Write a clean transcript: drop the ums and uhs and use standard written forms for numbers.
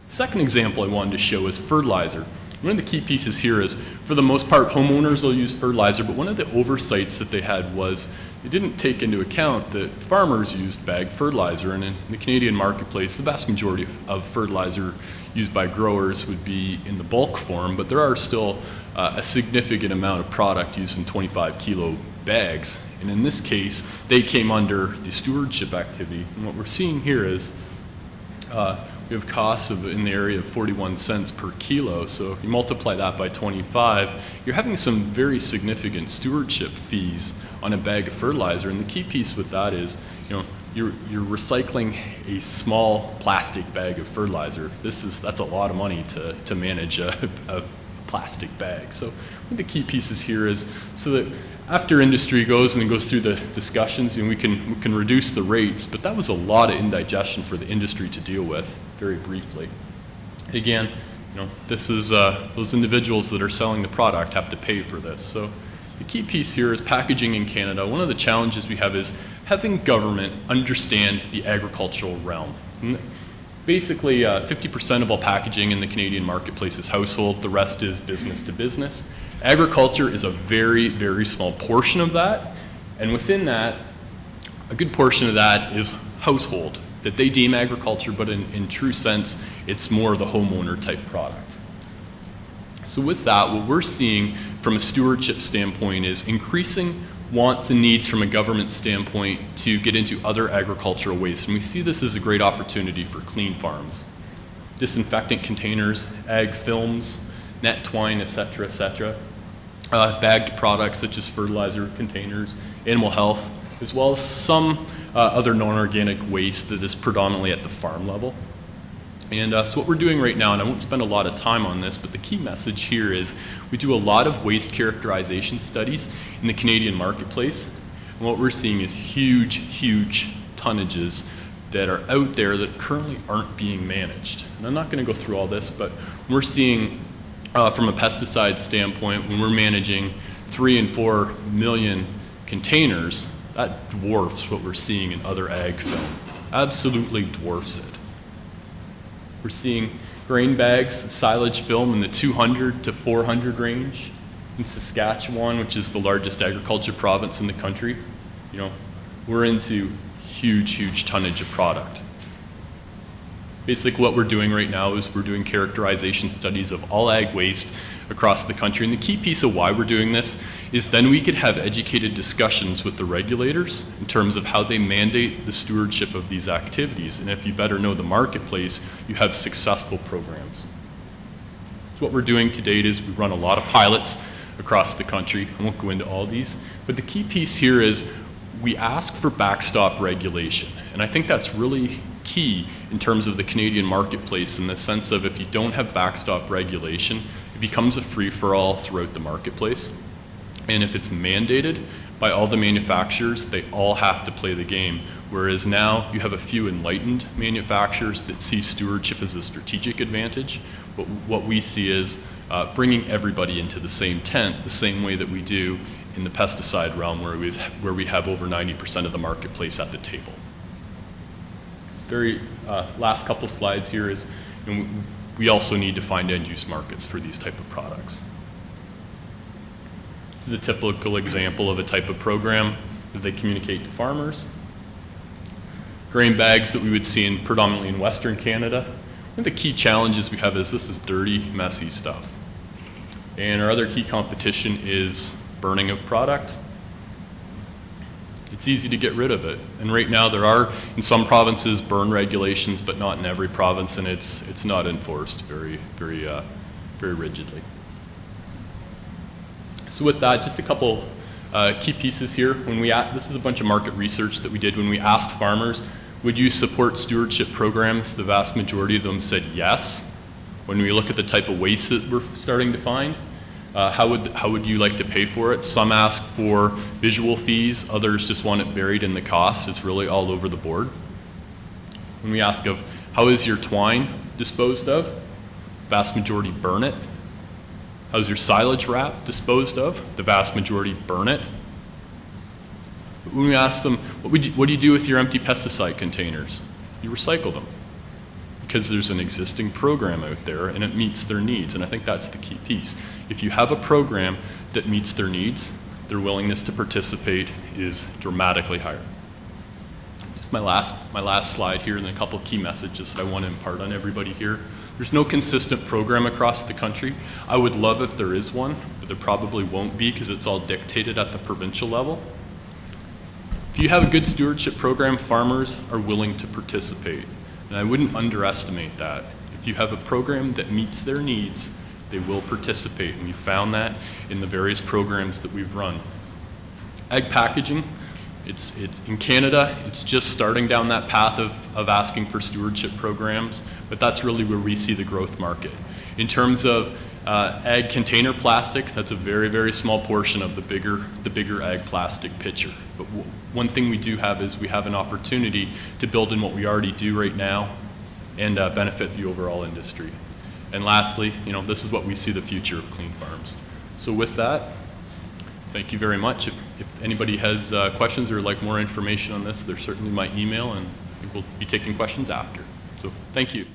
Second example I wanted to show is fertilizer. One of the key pieces here is, for the most part, homeowners will use fertilizer, but one of the oversights that they had was they didn't take into account that farmers used bagged fertilizer, and in the Canadian marketplace, the vast majority of fertilizer used by growers would be in the bulk form, but there are still a significant amount of product used in 25 kilo bags. And in this case, they came under the stewardship activity. And what we're seeing here is we have costs in the area of 41 cents per kilo. So if you multiply that by 25, you're having some very significant stewardship fees on a bag of fertilizer. And the key piece with that is, you're recycling a small plastic bag of fertilizer. That's a lot of money to manage a plastic bag. So one of the key pieces here is so that after industry goes through the discussions, we can reduce the rates, but that was a lot of indigestion for the industry to deal with, very briefly. Again, this is those individuals that are selling the product have to pay for this. So the key piece here is packaging in Canada. One of the challenges we have is having government understand the agricultural realm. Basically, 50% of all packaging in the Canadian marketplace is household. The rest is business to business. Agriculture is a very, very small portion of that. And within that, a good portion of that is household, that they deem agriculture, but in true sense, it's more the homeowner type product. So with that, what we're seeing from a stewardship standpoint is increasing wants and needs from a government standpoint to get into other agricultural waste. And we see this as a great opportunity for CLEANFarms. Disinfectant containers, ag films, net twine, et cetera, bagged products such as fertilizer containers, animal health, as well as some other non-organic waste that is predominantly at the farm level. And so what we're doing right now, and I won't spend a lot of time on this, but the key message here is we do a lot of waste characterization studies in the Canadian marketplace. And what we're seeing is huge, huge tonnages that are out there that currently aren't being managed. And I'm not going to go through all this, but we're seeing from a pesticide standpoint, when we're managing 3 and 4 million containers, that dwarfs what we're seeing in other ag film. Absolutely dwarfs it. We're seeing grain bags, silage film in the 200 to 400 range. In Saskatchewan, which is the largest agriculture province in the country, we're into huge, huge tonnage of product. Basically what we're doing right now is we're doing characterization studies of all ag waste across the country. And the key piece of why we're doing this is then we could have educated discussions with the regulators in terms of how they mandate the stewardship of these activities. And if you better know the marketplace, you have successful programs. So what we're doing to date is we run a lot of pilots across the country. I won't go into all these, but the key piece here is we ask for backstop regulation. And I think that's really key in terms of the Canadian marketplace, in the sense of if you don't have backstop regulation, it becomes a free-for-all throughout the marketplace. And if it's mandated by all the manufacturers, they all have to play the game. Whereas now you have a few enlightened manufacturers that see stewardship as a strategic advantage. But what we see is bringing everybody into the same tent, the same way that we do in the pesticide realm, where we have over 90% of the marketplace at the table. Very last couple slides here is we also need to find end-use markets for these type of products. This is a typical example of a type of program that they communicate to farmers. Grain bags that we would see predominantly in Western Canada. One of the key challenges we have is this is dirty, messy stuff. And our other key competition is burning of product. It's easy to get rid of it. And right now there are, in some provinces, burn regulations, but not in every province, and it's not enforced very rigidly. So with that, just a couple key pieces here. This is a bunch of market research that we did when we asked farmers, would you support stewardship programs? The vast majority of them said yes. When we look at the type of waste that we're starting to find, how would you like to pay for it? Some ask for visual fees, others just want it buried in the cost. It's really all over the board. When we ask of how is your twine disposed of, vast majority burn it. How's your silage wrap disposed of? The vast majority burn it. When we ask them, what do you do with your empty pesticide containers? You recycle them. because there's an existing program out there and it meets their needs. And I think that's the key piece. If you have a program that meets their needs, their willingness to participate is dramatically higher. Just my last slide here, and a couple key messages that I want to impart on everybody here. There's no consistent program across the country. I would love if there is one, but there probably won't be because it's all dictated at the provincial level. If you have a good stewardship program, farmers are willing to participate. And I wouldn't underestimate that. If you have a program that meets their needs, they will participate. And we found that in the various programs that we've run. Ag packaging, it's in Canada, it's just starting down that path of asking for stewardship programs, but that's really where we see the growth market. In terms of ag container plastic, that's a very, very small portion of the bigger ag plastic picture. But one thing we do have is we have an opportunity to build in what we already do right now and benefit the overall industry. And lastly, this is what we see the future of Clean Farms. So with that, thank you very much. If anybody has questions or would like more information on this, there's certainly my email, and we'll be taking questions after. So thank you.